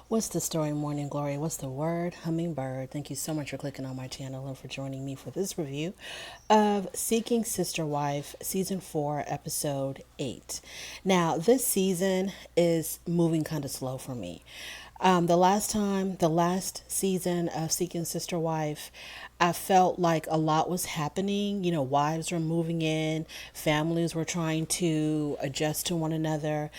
What's the story, Morning Glory? What's the word? Hummingbird. Thank you so much for clicking on my channel and for joining me for this review of Seeking Sister Wife, Season 4, Episode 8. Now, this season is moving kind of slow for me. The last season of Seeking Sister Wife, I felt like a lot was happening. You know, wives were moving in, families were trying to adjust to one another.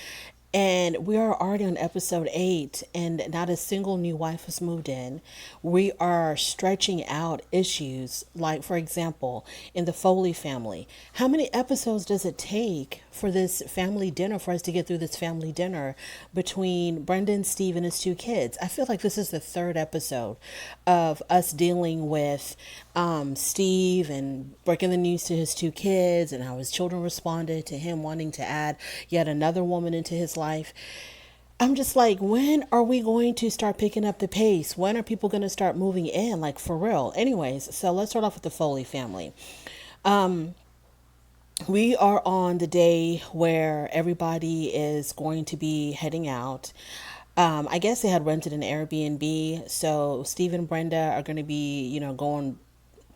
And we are already on episode 8, and not a single new wife has moved in. We are stretching out issues. Like, for example, in the Foley family, how many episodes does it take for this family dinner, for us to get through this family dinner between Brenda and Steve and his two kids? I feel like this is the third episode of us dealing with Steve and breaking the news to his two kids and how his children responded to him wanting to add yet another woman into his life. I'm just like, when are we going to start picking up the pace? When are people going to start moving in? Like, for real. Anyways, so let's start off with the Foley family. We are on the day where everybody is going to be heading out. I guess they had rented an Airbnb, so Steve and Brenda are going to be, going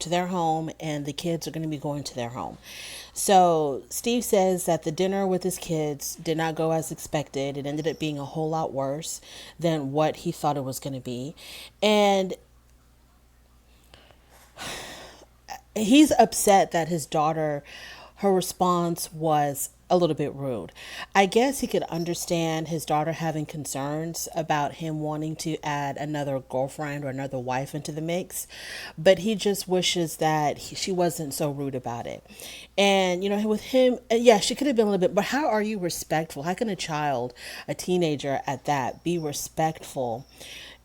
to their home, and the kids are going to be going to their home. So Steve says that the dinner with his kids did not go as expected. It ended up being a whole lot worse than what he thought it was going to be. And he's upset that his daughter, her response was a little bit rude. I guess he could understand his daughter having concerns about him wanting to add another girlfriend or another wife into the mix, but he just wishes that she wasn't so rude about it. And, with him, yeah, she could have been a little bit, but how are you respectful? How can a child, a teenager at that, be respectful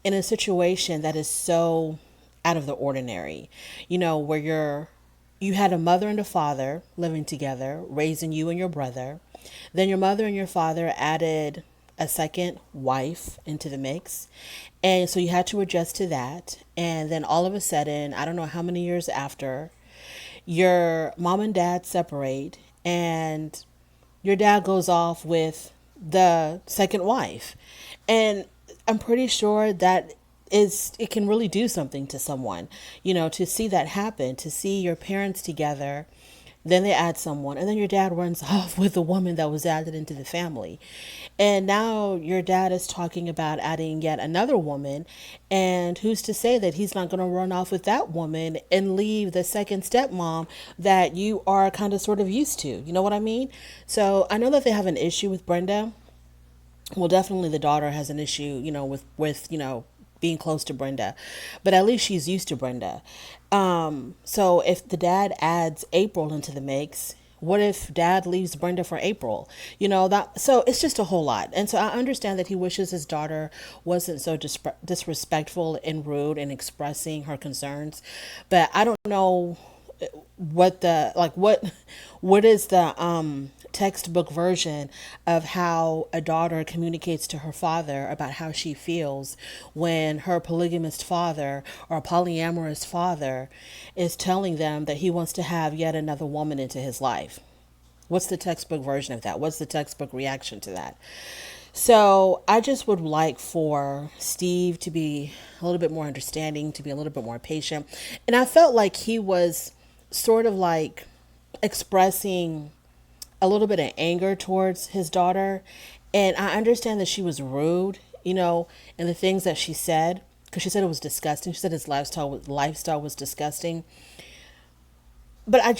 in a situation that is so out of the ordinary, where you had a mother and a father living together, raising you and your brother. Then your mother and your father added a second wife into the mix. And so you had to adjust to that. And then all of a sudden, I don't know how many years after, your mom and dad separate, and your dad goes off with the second wife. And I'm pretty sure that it can really do something to someone, to see that happen, to see your parents together, then they add someone, and then your dad runs off with the woman that was added into the family. And now your dad is talking about adding yet another woman, and who's to say that he's not going to run off with that woman and leave the second stepmom that you are kind of sort of used to? You know what I mean? So I know that they have an issue with Brenda. Well, definitely the daughter has an issue, with being close to Brenda, but at least she's used to Brenda. So if the dad adds April into the mix, what if dad leaves Brenda for April? So it's just a whole lot. And so I understand that he wishes his daughter wasn't so disrespectful and rude in expressing her concerns, but I don't know what is the textbook version of how a daughter communicates to her father about how she feels when her polygamist father or polyamorous father is telling them that he wants to have yet another woman into his life. What's the textbook version of that? What's the textbook reaction to that? So I just would like for Steve to be a little bit more understanding, to be a little bit more patient. And I felt like he was sort of like expressing a little bit of anger towards his daughter. And I understand that she was rude, and the things that she said, because she said it was disgusting. She said his lifestyle was disgusting. But I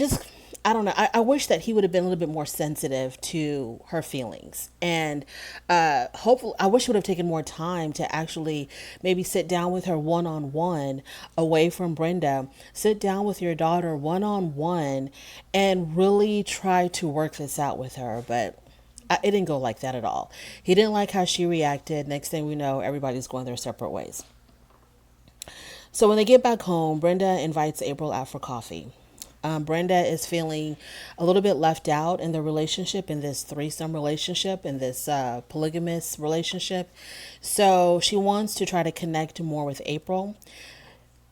don't know. I wish that he would have been a little bit more sensitive to her feelings. And hopefully, I wish he would have taken more time to actually maybe sit down with her one on one away from Brenda. Sit down with your daughter one on one and really try to work this out with her. But it didn't go like that at all. He didn't like how she reacted. Next thing we know, everybody's going their separate ways. So when they get back home, Brenda invites April out for coffee. Brenda is feeling a little bit left out in the relationship, in this threesome relationship, in this polygamous relationship. So she wants to try to connect more with April.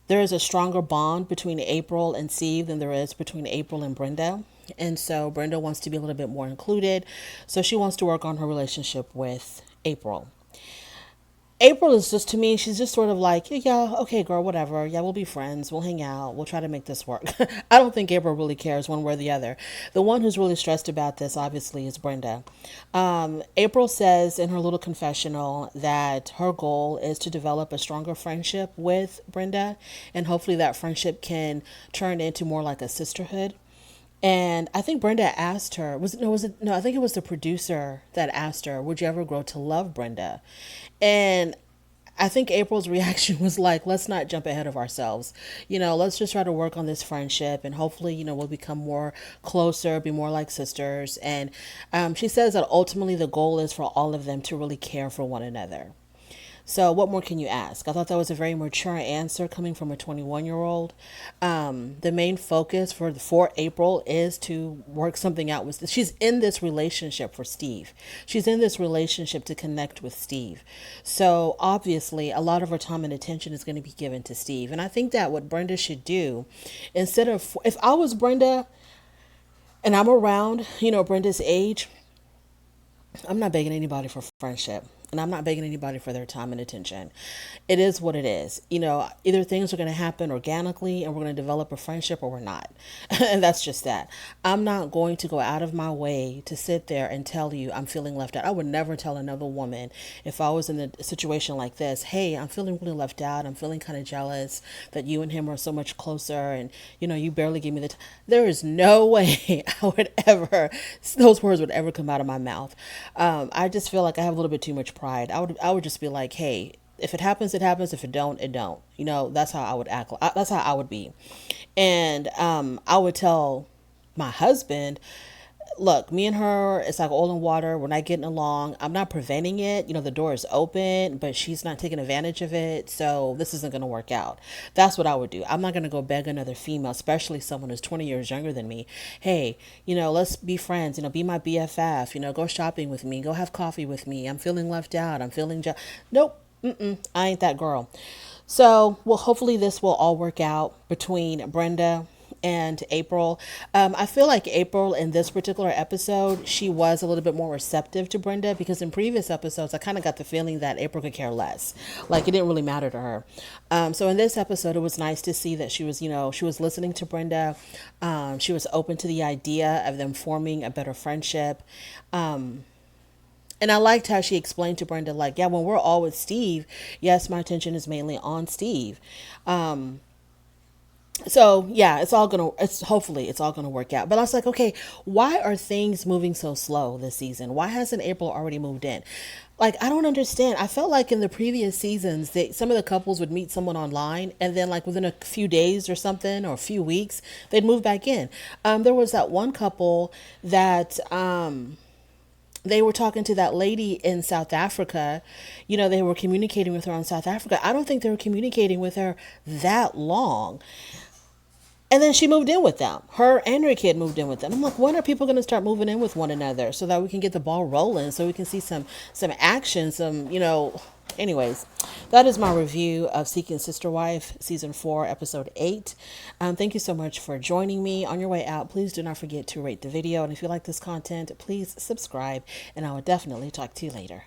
There is a stronger bond between April and Steve than there is between April and Brenda. And so Brenda wants to be a little bit more included. So she wants to work on her relationship with April. April is just, to me, she's just sort of like, yeah, yeah, okay, girl, whatever. Yeah, we'll be friends. We'll hang out. We'll try to make this work. I don't think April really cares one way or the other. The one who's really stressed about this, obviously, is Brenda. April says in her little confessional that her goal is to develop a stronger friendship with Brenda, and hopefully that friendship can turn into more like a sisterhood. And I think Brenda asked her, I think it was the producer that asked her, would you ever grow to love Brenda? And I think April's reaction was like, let's not jump ahead of ourselves. Let's just try to work on this friendship, and hopefully, we'll become more closer, be more like sisters. And she says that ultimately the goal is for all of them to really care for one another. So, what more can you ask? I thought that was a very mature answer coming from a 21-year-old. The main focus for April is to work something out with. She's in this relationship for Steve. She's in this relationship to connect with Steve. So, obviously, a lot of her time and attention is going to be given to Steve. And I think that what Brenda should do, instead of, if I was Brenda and I'm around, Brenda's age, I'm not begging anybody for friendship. And I'm not begging anybody for their time and attention. It is what it is. Either things are going to happen organically and we're going to develop a friendship, or we're not. And that's just that. I'm not going to go out of my way to sit there and tell you I'm feeling left out. I would never tell another woman, if I was in a situation like this, hey, I'm feeling really left out. I'm feeling kind of jealous that you and him are so much closer, and you barely give me the There is no way I would ever, those words would ever come out of my mouth. I just feel like I have a little bit too much pride. I would just be like, hey, if it happens, it happens. If it don't, it don't. That's how I would act. That's how I would be. And I would tell my husband, look, me and her, it's like oil and water. We're not getting along. I'm not preventing it. The door is open, but she's not taking advantage of it. So this isn't going to work out. That's what I would do. I'm not going to go beg another female, especially someone who's 20 years younger than me. Hey, let's be friends. Be my BFF. Go shopping with me. Go have coffee with me. I'm feeling left out. I'm feeling nope. I ain't that girl. So, well, hopefully this will all work out between Brenda and April. I feel like April in this particular episode, she was a little bit more receptive to Brenda, because in previous episodes, I kind of got the feeling that April could care less. Like, it didn't really matter to her. So in this episode, it was nice to see that she was listening to Brenda. She was open to the idea of them forming a better friendship. And I liked how she explained to Brenda, like, yeah, when we're all with Steve, yes, my attention is mainly on Steve. So yeah, hopefully it's all gonna work out. But I was like, okay, why are things moving so slow this season? Why hasn't April already moved in? Like, I don't understand. I felt like in the previous seasons that some of the couples would meet someone online, and then like within a few days or something, or a few weeks, they'd move back in. There was that one couple that they were talking to that lady in South Africa. They were communicating with her in South Africa. I don't think they were communicating with her that long. And then she moved in with them. Her and her kid moved in with them. I'm like, when are people going to start moving in with one another so that we can get the ball rolling, so we can see some action, anyways. That is my review of Seeking Sister Wife, Season 4, Episode 8. Thank you so much for joining me. On your way out, please do not forget to rate the video. And if you like this content, please subscribe. And I will definitely talk to you later.